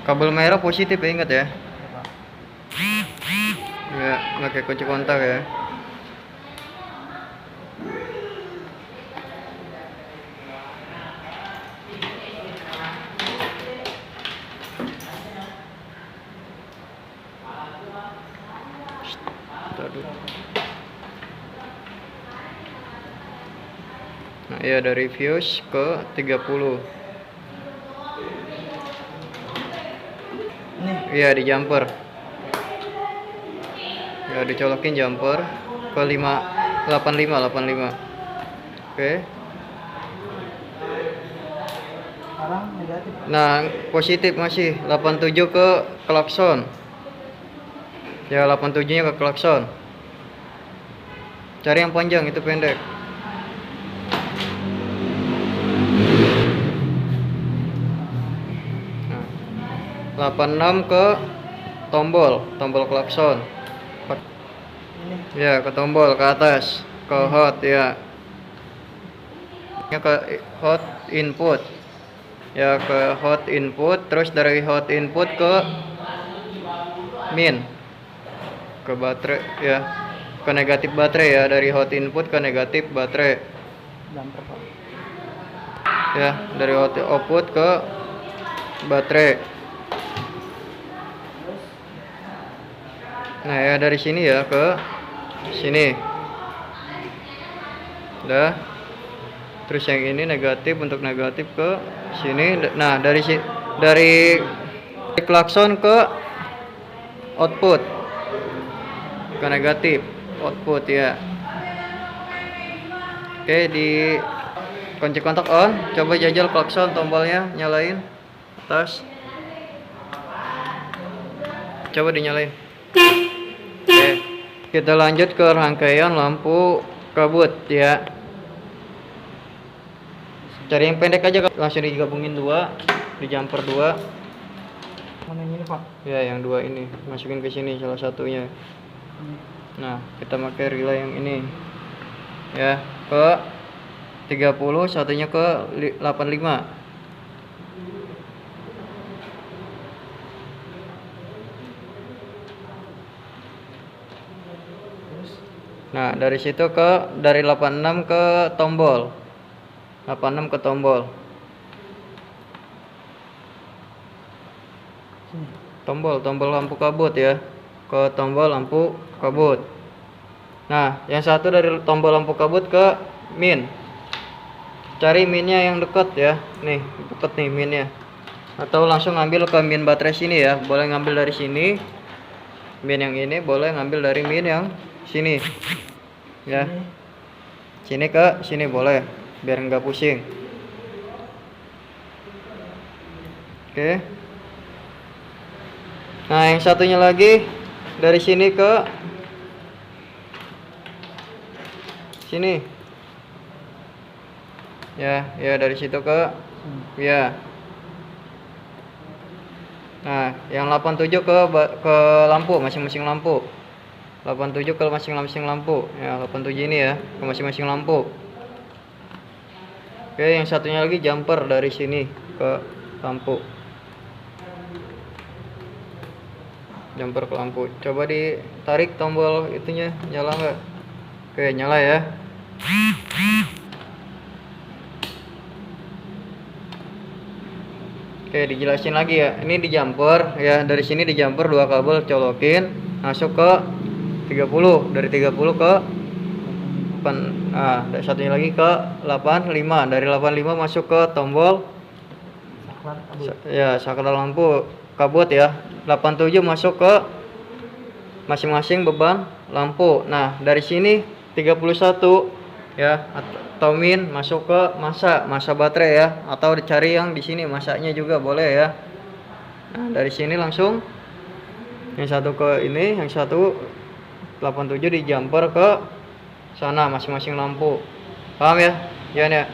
Kabel merah positif ya, ingat ya. Ya, pakai kunci kontak ya. Nah, ya dari fuse ke 30. Iya, di jumper. Ya, dicolokin jumper ke 85. Oke. Nah, positif masih 87 ke klakson. Ya, 87-nya ke klakson. Cari yang panjang, itu pendek. Nah, 86 ke tombol klakson. Ya, ke tombol ke atas, ke hot ya. Ke hot input. Ya, ke hot input, terus dari hot input ke min. Ke baterai ya. Ke negatif baterai ya, dari hot input ke negatif baterai. Ya, dari hot output ke baterai. Nah, ya dari sini ya ke sini. Udah. Terus yang ini negatif, untuk negatif ke sini. Nah, dari klakson ke output ke negatif output ya. Oke, di kunci kontak on. Coba jajal klakson, tombolnya nyalain atas. Coba dinyalain. Oke, kita lanjut ke rangkaian lampu kabut ya. Cari yang pendek aja, langsung digabungin dua, di jumper dua. Mana ini Pak? Ya, yang dua ini masukin ke sini salah satunya. Nah, kita pakai relay yang ini ya, ke 30, satunya ke 85. Nah, dari situ dari 86 ke tombol. 86 ke tombol. Tombol lampu kabut ya. Ke tombol lampu kabut. Nah, yang satu dari tombol lampu kabut ke min. Cari minnya yang dekat ya. Nih, dekat nih minnya. Atau langsung ngambil ke min baterai sini ya. Boleh ngambil dari sini. Min yang ini boleh ngambil dari min yang sini. Ya. Sini ke sini boleh, biar nggak pusing. Oke. Nah, yang satunya lagi dari sini ke sini. Ya, dari situ ke ya. Nah, yang 87 ke lampu, masing-masing lampu. 87 ke masing-masing lampu. Ya, 87 ini ya, ke masing-masing lampu. Oke, yang satunya lagi jumper dari sini ke lampu. Jumper ke lampu. Coba ditarik tombol itunya, nyala nggak? Oke, nyala ya. Oke, dijelasin lagi ya. Ini di jumper ya, dari sini di jumper dua kabel colokin masuk ke 30, dari 30 ke 8. Nah, satunya lagi ke 85. Dari 85 masuk ke tombol ya, saklar lampu kabut ya. 87 masuk ke masing-masing beban lampu. Nah, dari sini 31 ya, atau min masuk ke masa baterai ya, atau dicari yang di sini masanya juga boleh ya. Nah, dari sini langsung yang satu ke ini, yang satu 87 di jumper ke sana masing-masing lampu. Paham ya? Ya.